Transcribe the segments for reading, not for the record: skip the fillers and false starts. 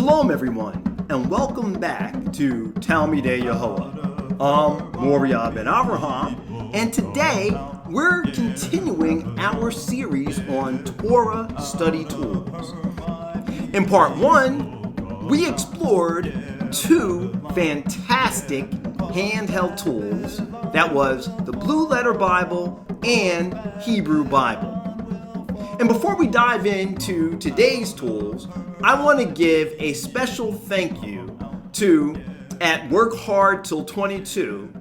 Shalom, everyone, and welcome back to Talmidei Yehoah. I'm Moriah Ben Avraham, and today we're continuing our series on Torah study tools. In part 1, we explored 2 fantastic handheld tools. That was the Blue Letter Bible and Hebrew Bible. And before we dive into today's tools, I want to give a special thank you to at Work Hard Till 22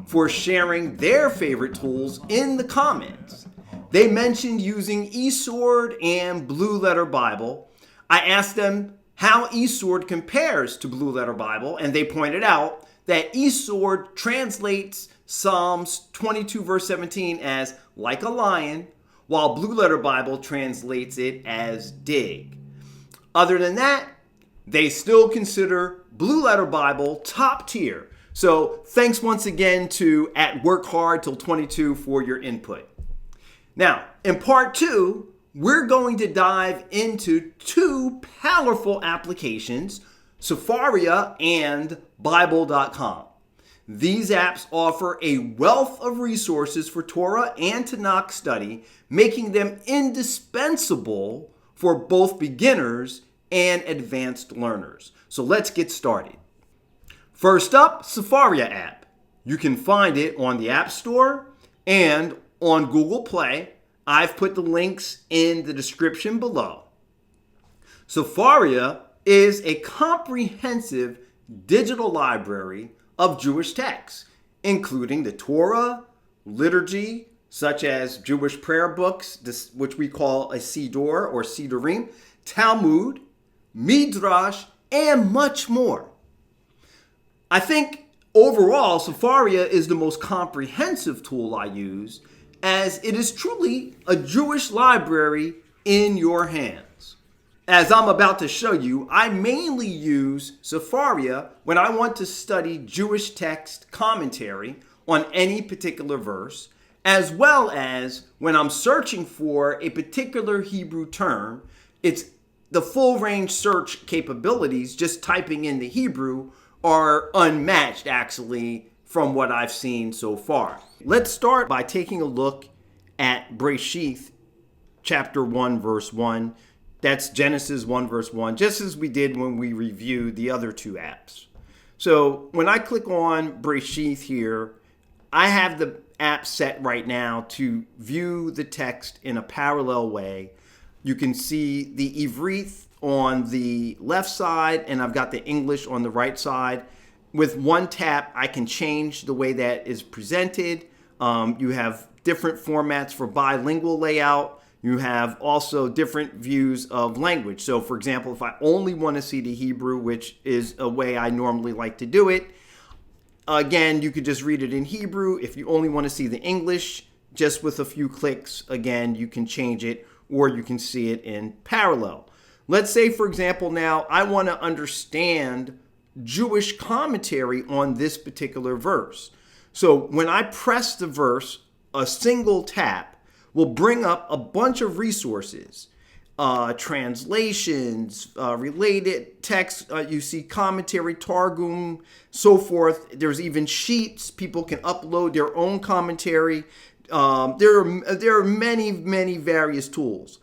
for sharing their favorite tools in the comments. They mentioned using eSword and Blue Letter Bible. I asked them how eSword compares to Blue Letter Bible, and they pointed out that eSword translates Psalms 22 verse 17 as like a lion, while Blue Letter Bible translates it as dig. Other than that, they still consider Blue Letter Bible top tier. So thanks once again to at Work Hard Till 22 for your input. Now, in part 2, we're going to dive into 2 powerful applications, Sefaria and Bible.com. These apps offer a wealth of resources for Torah and Tanakh study, making them indispensable for both beginners and advanced learners. So let's get started. First up, Sefaria App. You can find it on the App Store and on Google Play. I've put the links in the description below. Sefaria is a comprehensive digital library of Jewish texts, including the Torah, liturgy, such as Jewish prayer books, which we call a Siddur or Siddurim, Talmud, Midrash, and much more. I think overall, Sefaria is the most comprehensive tool I use, as it is truly a Jewish library in your hands. As I'm about to show you, I mainly use Sefaria when I want to study Jewish text commentary on any particular verse, as well as when I'm searching for a particular Hebrew term. It's the full range search capabilities, just typing in the Hebrew, are unmatched actually from what I've seen so far. Let's start by taking a look at Breshith chapter 1 verse 1. That's Genesis 1 verse 1, just as we did when we reviewed the other 2 apps. So when I click on Breshith here, I have the app set right now to view the text in a parallel way. You can see the Ivrit on the left side, and I've got the English on the right side. With one tap, I can change the way that is presented. You have different formats for bilingual layout. You have also different views of language. So for example, if I only want to see the Hebrew, which is a way I normally like to do it, again, you could just read it in Hebrew. If you only want to see the English, just with a few clicks, again, you can change it, or you can see it in parallel. Let's say, for example, now I want to understand Jewish commentary on this particular verse. So when I press the verse, a single tap will bring up a bunch of resources, translations, related texts. You see commentary, Targum, so forth. There's even sheets. People can upload their own commentary. There are many various tools.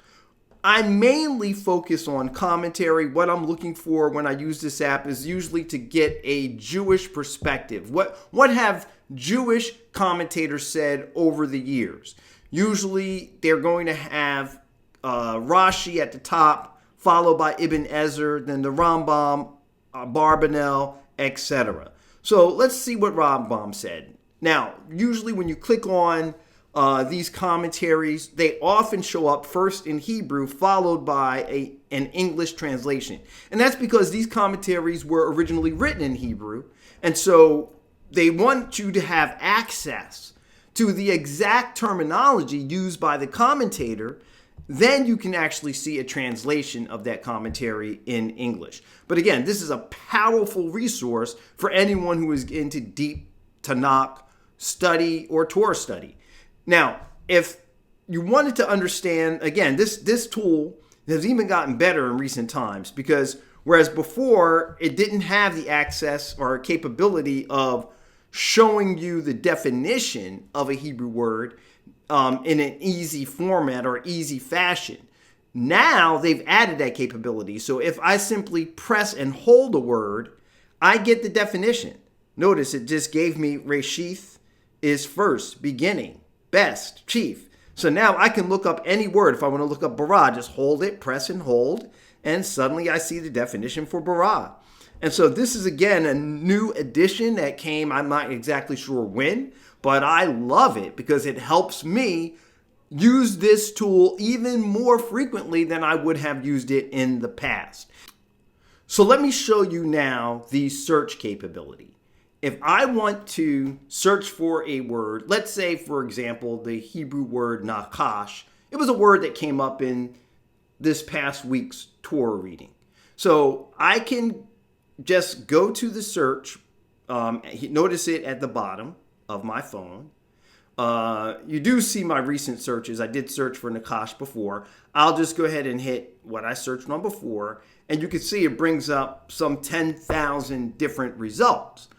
I mainly focus on commentary. What I'm looking for when I use this app is usually to get a Jewish perspective. What have Jewish commentators said over the years? Usually they're going to have Rashi at the top, followed by Ibn Ezra, then the Rambam, Barbanel, etc. So let's see what Rambam said. Now, usually when you click on these commentaries, they often show up first in Hebrew, followed by an English translation. And that's because these commentaries were originally written in Hebrew, and so they want you to have access to the exact terminology used by the commentator. Then you can actually see a translation of that commentary in English. But again, this is a powerful resource for anyone who is into deep Tanakh study or Torah study. Now, if you wanted to understand, again, this tool has even gotten better in recent times, because Whereas before, it didn't have the access or capability of showing you the definition of a Hebrew word in an easy format or easy fashion. Now they've added that capability. So if I simply press and hold a word, I get the definition. Notice it just gave me Reshith is first, beginning, best, chief. So now I can look up any word. If I want to look up bara, just hold it, press and hold, and suddenly I see the definition for bara. And so this is, again, a new addition that came, I'm not exactly sure when, but I love it because it helps me use this tool even more frequently than I would have used it in the past. So let me show you now the search capability. If I want to search for a word, let's say, for example, the Hebrew word nakash, it was a word that came up in this past week's Torah reading. So I can just go to the search, notice it at the bottom of my phone. You do see my recent searches. I did search for nakash before. I'll just go ahead and hit what I searched on before, and you can see it brings up some 10,000 different results.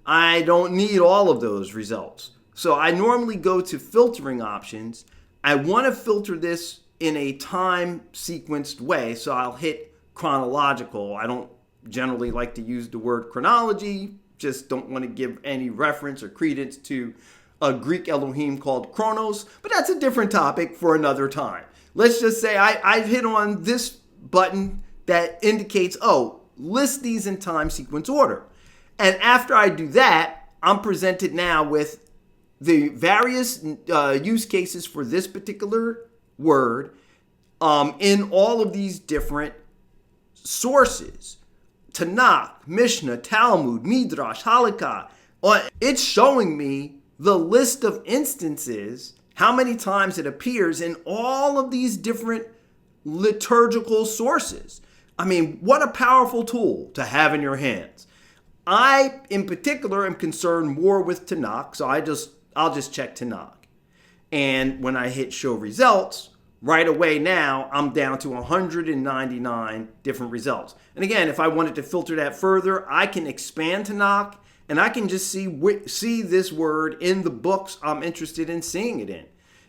I don't need all of those results. So I normally go to filtering options. I want to filter this in a time sequenced way, so I'll hit chronological. I don't generally like to use the word chronology, just don't want to give any reference or credence to a Greek Elohim called Chronos, but that's a different topic for another time. Let's just say I've hit on this button that indicates, list these in time sequence order. And after I do that, I'm presented now with the various use cases for this particular word in all of these different sources. Tanakh, Mishnah, Talmud, Midrash, Halakha. It's showing me the list of instances, how many times it appears in all of these different liturgical sources. I mean, what a powerful tool to have in your hands. I, in particular, am concerned more with Tanakh, so I'll just check Tanakh. And when I hit show results, right away now, I'm down to 199 different results. And again, if I wanted to filter that further, I can expand Tanakh, and I can just see this word in the books I'm interested in seeing it in.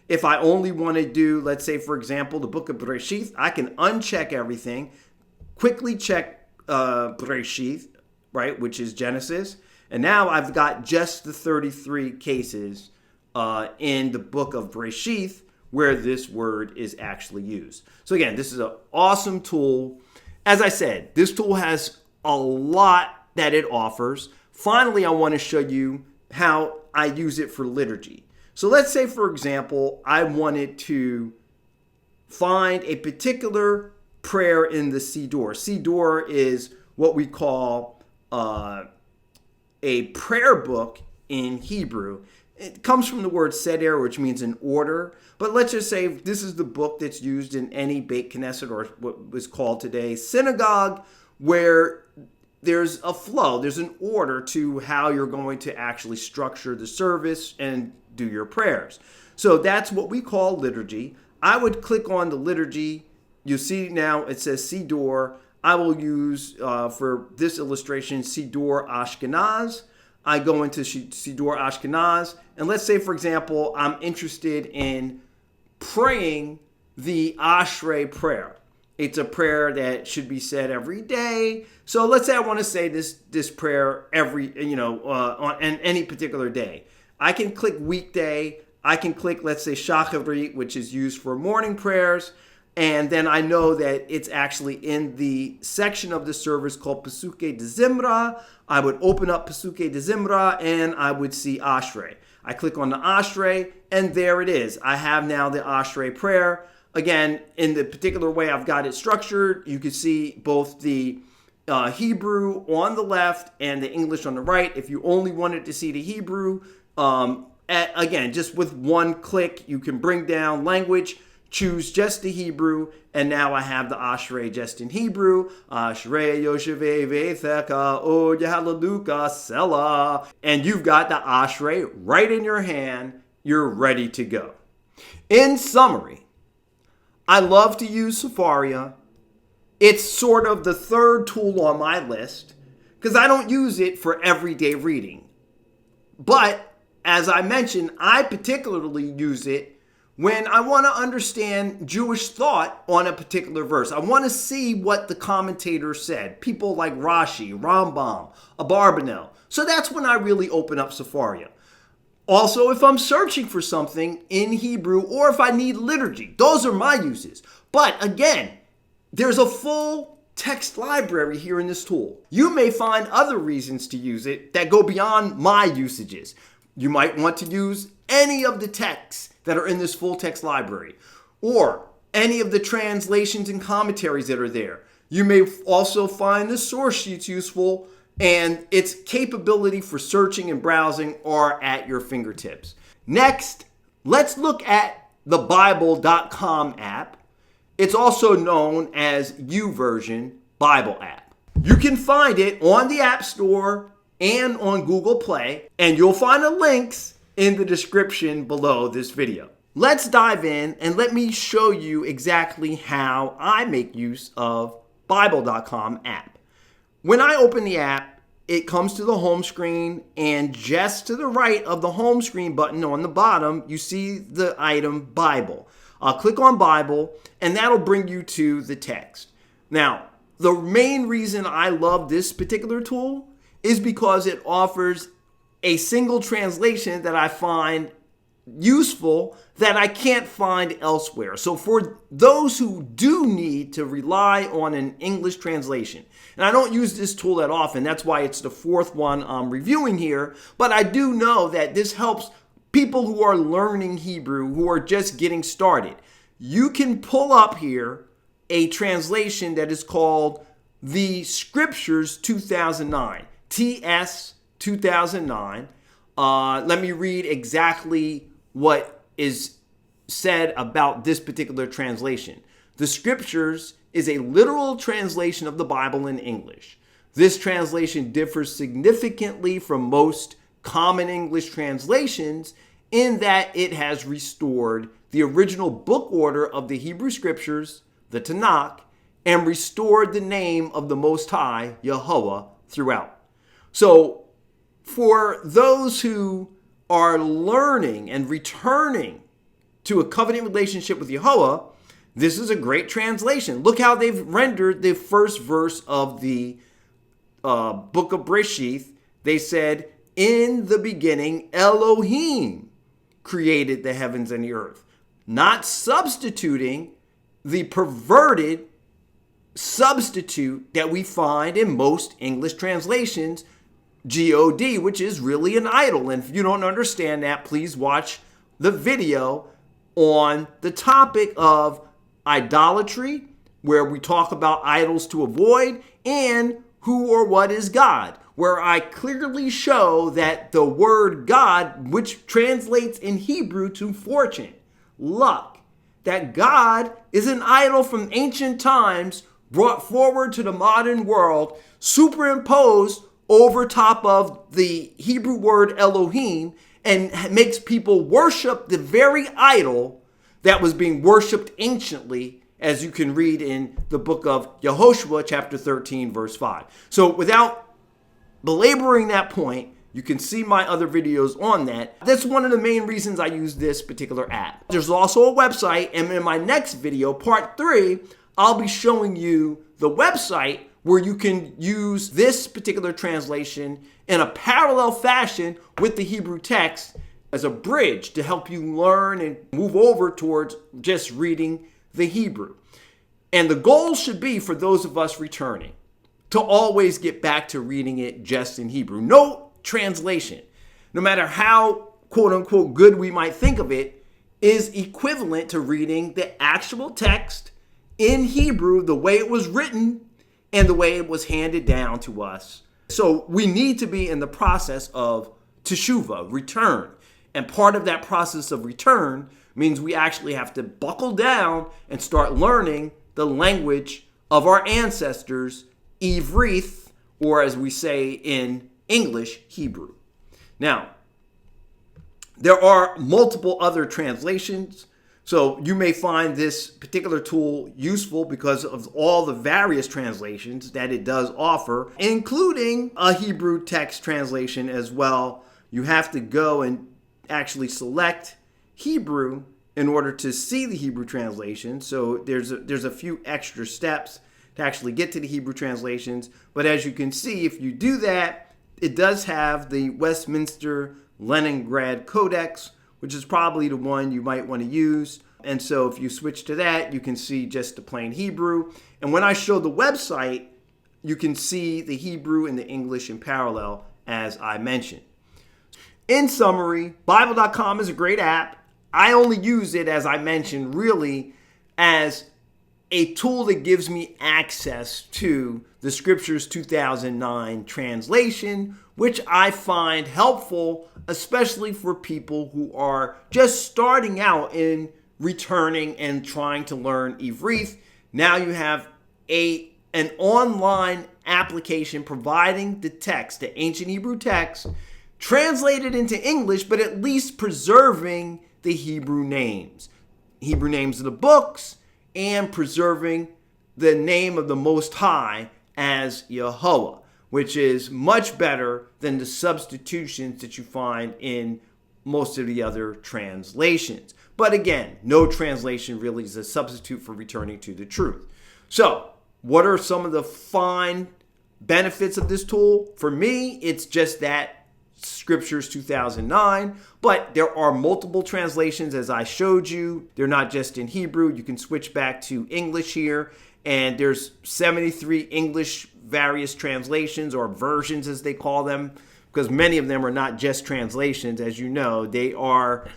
If I only want to do, let's say, for example, the book of Bereshith, I can uncheck everything, quickly check Bereshith, right, which is Genesis. And now I've got just the 33 cases in the book of Bereshith where this word is actually used. So again, this is an awesome tool. As I said, this tool has a lot that it offers. Finally, I want to show you how I use it for liturgy. So let's say, for example, I wanted to find a particular prayer in the Siddur. Siddur is what we call a prayer book in Hebrew. It comes from the word seder, which means an order. But let's just say this is the book that's used in any Beit Knesset, or what was called today synagogue, where there's a flow, there's an order to how you're going to actually structure the service and do your prayers. So that's what we call liturgy. I would click on the liturgy. You see now it says Siddur. I will use, for this illustration, Siddur Ashkenaz. I go into Siddur Ashkenaz, and let's say, for example, I'm interested in praying the Ashrei prayer. It's a prayer that should be said every day. So let's say I want to say this prayer on any particular day. I can click weekday. I can click, let's say, Shacharit, which is used for morning prayers. And then I know that it's actually in the section of the service called Pesuke de Zimra. I would open up Pesuke de Zimra and I would see Ashrei. I click on the Ashrei and there it is. I have now the Ashrei prayer. Again, in the particular way I've got it structured, you can see both the Hebrew on the left and the English on the right. If you only wanted to see the Hebrew, again, just with one click, you can bring down language, choose just the Hebrew, and now I have the Ashrei just in Hebrew. Ashrei Yoshevei Veitheka O Yehalalukah Selah. And you've got the Ashrei right in your hand. You're ready to go. In summary, I love to use Sefaria It's sort of the third tool on my list because I don't use it for everyday reading. But as I mentioned, I particularly use it when I want to understand Jewish thought on a particular verse. I want to see what the commentators said. People like Rashi, Rambam, Abarbanel. So that's when I really open up Sefaria. Also, if I'm searching for something in Hebrew or if I need liturgy, those are my uses. But again, there's a full text library here in this tool. You may find other reasons to use it that go beyond my usages. You might want to use any of the texts that are in this full text library or any of the translations and commentaries that are there. You may also find the source sheets useful, and its capability for searching and browsing are at your fingertips. Next, let's look at the Bible.com app. It's also known as YouVersion Bible app. You can find it on the App Store and on Google Play, and you'll find the links in the description below this video. Let's dive in and let me show you exactly how I make use of Bible.com app. When I open the app, it comes to the home screen, and just to the right of the home screen button on the bottom, you see the item Bible. I'll click on Bible, and that'll bring you to the text. Now, the main reason I love this particular tool is because it offers a single translation that I find useful that I can't find elsewhere. So for those who do need to rely on an English translation, and I don't use this tool that often, that's why it's the fourth one I'm reviewing here, but I do know that this helps people who are learning Hebrew, who are just getting started. You can pull up here a translation that is called the Scriptures 2009, TS 2009. Let me read exactly what is said about this particular translation. The Scriptures is a literal translation of the Bible in English. This translation differs significantly from most common English translations in that it has restored the original book order of the Hebrew Scriptures, the Tanakh, and restored the name of the Most High, Yahweh, throughout. So for those who are learning and returning to a covenant relationship with Yahweh, this is a great translation. Look how they've rendered the first verse of the book of Breshith. They said, in the beginning, Elohim created the heavens and the earth. Not substituting the perverted substitute that we find in most English translations, God, which is really an idol. And if you don't understand that, please watch the video on the topic of idolatry, where we talk about idols to avoid, and who or what is God, where I clearly show that the word God, which translates in Hebrew to fortune, luck, that God is an idol from ancient times brought forward to the modern world, superimposed over top of the Hebrew word Elohim, and makes people worship the very idol that was being worshipped anciently, as you can read in the book of Yehoshua, chapter 13, verse 5. So without belaboring that point, you can see my other videos on that. That's one of the main reasons I use this particular app. There's also a website, and in my next video, part 3, I'll be showing you the website where you can use this particular translation in a parallel fashion with the Hebrew text as a bridge to help you learn and move over towards just reading the Hebrew. And the goal should be, for those of us returning, to always get back to reading it just in Hebrew. No translation, no matter how quote unquote good we might think of it, is equivalent to reading the actual text in Hebrew, the way it was written and the way it was handed down to us. So we need to be in the process of teshuvah, return. And part of that process of return means we actually have to buckle down and start learning the language of our ancestors, Ivrith, or as we say in English, Hebrew. Now, there are multiple other translations, So you may find this particular tool useful because of all the various translations that it does offer, including a Hebrew text translation as well. You have to go and actually select Hebrew in order to see the Hebrew translation. So there's a few extra steps to actually get to the Hebrew translations. But as you can see, if you do that, it does have the Westminster Leningrad Codex, which is probably the one you might want to use. And so if you switch to that, you can see just the plain Hebrew. And when I show the website, you can see the Hebrew and the English in parallel, as I mentioned. In summary, Bible.com is a great app. I only use it, as I mentioned, really as a tool that gives me access to the Scriptures 2009 translation, which I find helpful, especially for people who are just starting out in returning and trying to learn Ivrit. Now you have an online application providing the text, the ancient Hebrew text, translated into English, but at least preserving the Hebrew names of the books, and preserving the name of the Most High as Yahweh, which is much better than the substitutions that you find in most of the other translations. But again, no translation really is a substitute for returning to the truth. So, what are some of the fine benefits of this tool? For me, it's just that Scriptures 2009, but there are multiple translations, as I showed you. They're not just in Hebrew. You can switch back to English here, and there's 73 English various translations, or versions as they call them, because many of them are not just translations. As you know, they are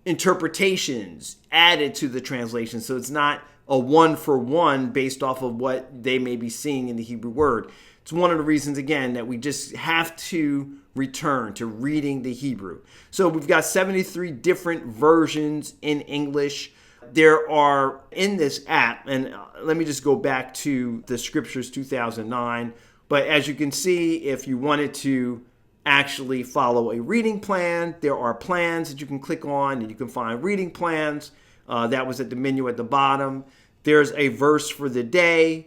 interpretations added to the translation, so it's not a one-for-one based off of what they may be seeing in the Hebrew word. It's one of the reasons, again, that we just have to return to reading the Hebrew. So we've got 73 different versions in English. There are in this app, and let me just go back to the Scriptures 2009. But as you can see, if you wanted to actually follow a reading plan, there are plans that you can click on, and you can find reading plans. That was at the menu at the bottom. There's a verse for the day.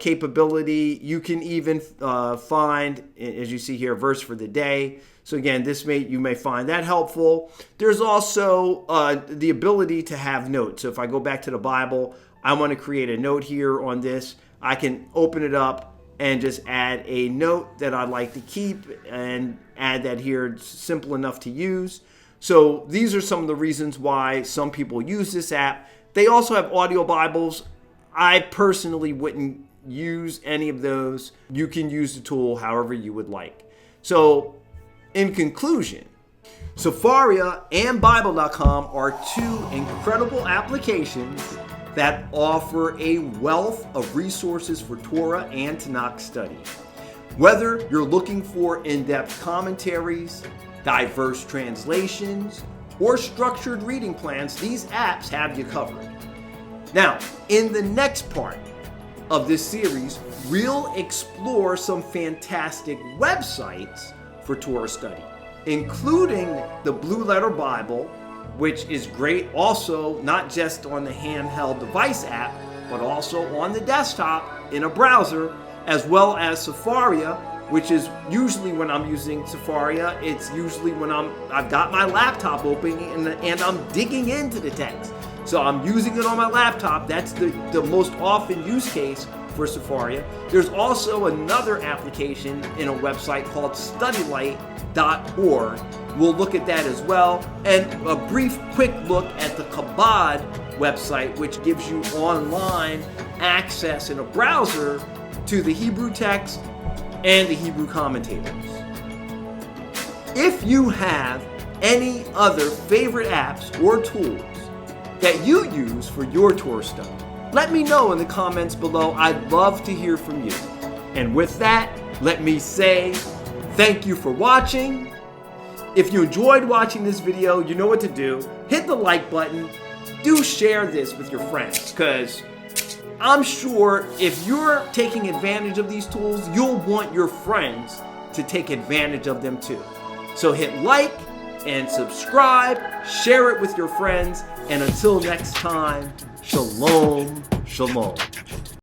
Capability. You can even find, as you see here, a verse for the day. So again, you may find that helpful. There's also the ability to have notes. So if I go back to the Bible, I want to create a note here on this. I can open it up and just add a note that I'd like to keep and add that here. It's simple enough to use. So these are some of the reasons why some people use this app. They also have audio Bibles. I personally wouldn't use any of those. You can use the tool however you would like. So, in conclusion, Sefaria and Bible.com are two incredible applications that offer a wealth of resources for Torah and Tanakh study. Whether you're looking for in-depth commentaries, diverse translations, or structured reading plans, these apps have you covered. Now, in the next part of this series, we'll explore some fantastic websites for Torah study, including the Blue Letter Bible, which is great also not just on the handheld device app, but also on the desktop in a browser, as well as Sefaria, which is usually when I'm using Sefaria, it's usually when I've got my laptop open and I'm digging into the text. So I'm using it on my laptop. That's the most often use case for Sefaria. There's also another application in a website called studylight.org. We'll look at that as well. And a brief, quick look at the Chabad website, which gives you online access in a browser to the Hebrew text and the Hebrew commentators. If you have any other favorite apps or tools that you use for your Torah study, let me know in the comments below. I'd love to hear from you. And with that, let me say thank you for watching. If you enjoyed watching this video, you know what to do. Hit the like button. Do share this with your friends, because I'm sure if you're taking advantage of these tools, you'll want your friends to take advantage of them too. So hit like and subscribe, share it with your friends, And until next time, shalom, shalom.